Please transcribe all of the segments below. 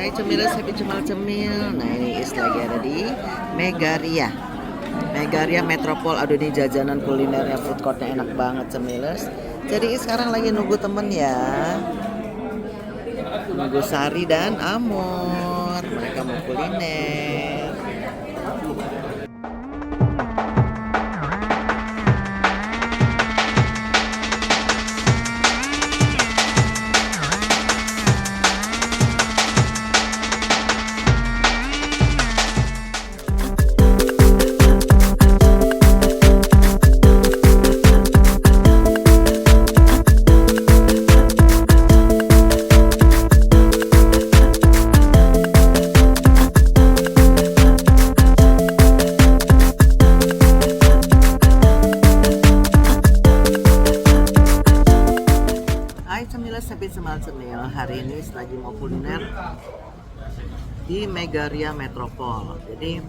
Hai cemilan, happy cemil. Nah ini Is lagi ada di Megaria. Megaria Metropol. Aduh ini jajanan kulinernya, food courtnya enak banget cemilas. Jadi Is sekarang lagi nunggu temen ya. Nunggu Sari dan Amor. Mereka mau kuliner. Tapi semal cemil, hari ini lagi mau kuliner di Megaria Metropol. Jadi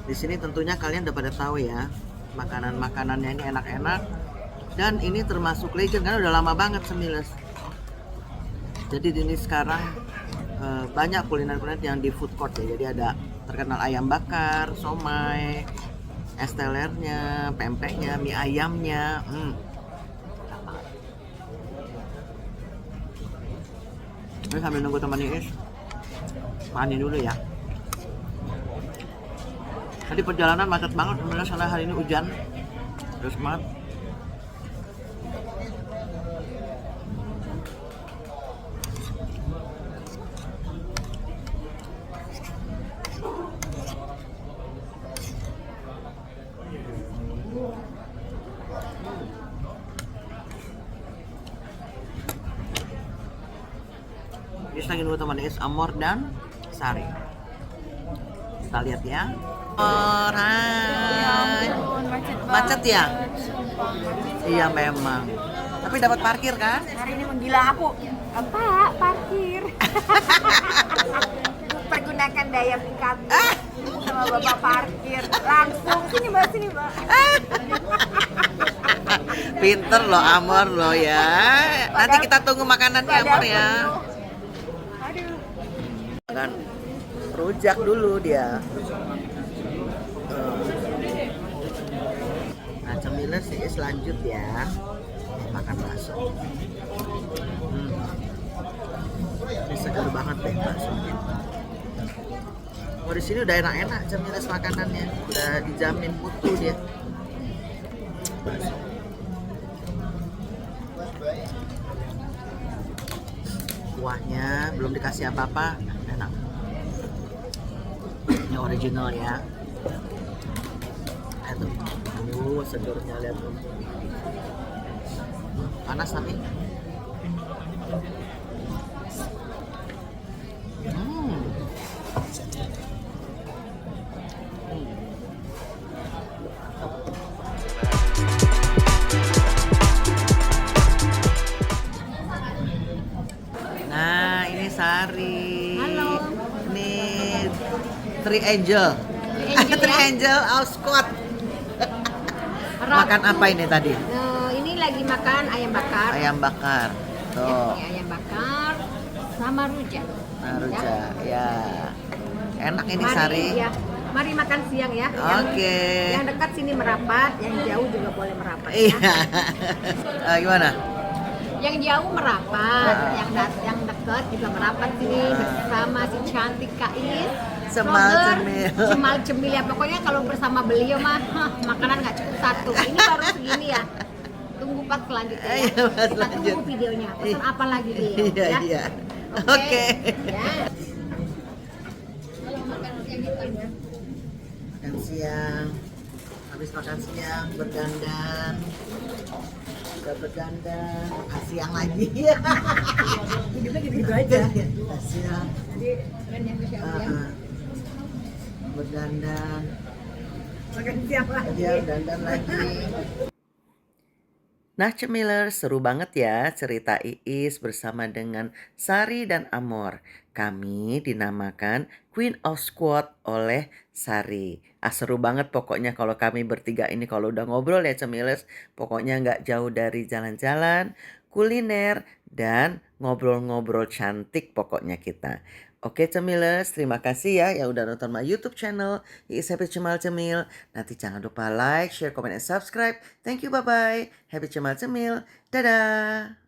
di sini tentunya kalian udah pada tahu ya, makanan-makanannya ini enak-enak dan ini termasuk legend karena udah lama banget cemilas. Jadi ini sekarang banyak kuliner-kuliner yang di food court ya. Jadi ada terkenal ayam bakar, somai, es telernya, pempeknya, mie ayamnya. Ini sambil nunggu temannya Is, makan dulu ya. Tadi perjalanan macet banget, sebenarnya soalnya hari ini hujan, terus banget. Is lagi nunggu teman Is, Amor dan Sari. Kita lihat ya. Amor, hai. Macet ya? Iya memang. Tapi dapat parkir kan? Hari ini menggila aku. Apa? Parkir. Pergunakan daya pikat sama bapak parkir. Langsung sini mbak, sini mbak. Pinter loh Amor loh ya. Nanti kita tunggu makanannya Amor ya. Aduh. Makan rujak dulu dia. Nah cemilan sih lanjut ya, makan bakso. Ini segar banget deh baksonya. Oh di sini udah enak-enak cemilan makanannya, udah dijamin mutu dia. Bakso. Kuahnya belum dikasih apa-apa, enak. Ini original ya. Aduh, segernya lihat tuh. Panas tapi. Nah, ini Sari. Halo. Ini Three Angel. Three Angel House Squad. Makan apa ini tadi? Ini lagi makan ayam bakar. Ayam bakar. Tuh. Ya, ayam bakar sama rujak. Nah, rujak. Ya. Enak ini Mari, Sari. ya. Mari makan siang ya. Oke. Yang dekat sini merapat, yang jauh juga boleh merapat. Iya. Gimana? Yang jauh merapat, yang dekat juga merapat sini bersama si cantik Kak Is. Semal Robert, cemil. Semal cemil ya, pokoknya kalau bersama beliau mah makanan nggak cukup satu. Ini baru segini ya. Tunggu part selanjutnya ya. Iya, part Kita selanjut. tunggu videonya. Pesan apa lagi dia? Iya, ya? iya. Oke. Oke. Ya. Kalau makan siang gitu ya. Makan siang. Habis makan siang berdandan. Udah berdandan. Makan siang lagi. Hidupnya gitu-gitu aja. Makan siang. Jadi keren ya Mas ya. Berdandan. Makan siang lagi. Dia dandan lagi. Nah cemiler, seru banget ya cerita Iis bersama dengan Sari dan Amor. Kami dinamakan Queen of Squad oleh Sari. Seru banget pokoknya kalau kami bertiga ini kalau udah ngobrol ya cemilers. Pokoknya nggak jauh dari jalan-jalan, kuliner, dan ngobrol-ngobrol cantik pokoknya kita. Oke Cemilers, terima kasih ya yang udah nonton my YouTube channel He is Happy Cemal Cemil. Nanti jangan lupa like, share, comment, and subscribe. Thank you, bye-bye. Happy Cemal Cemil. Dadah.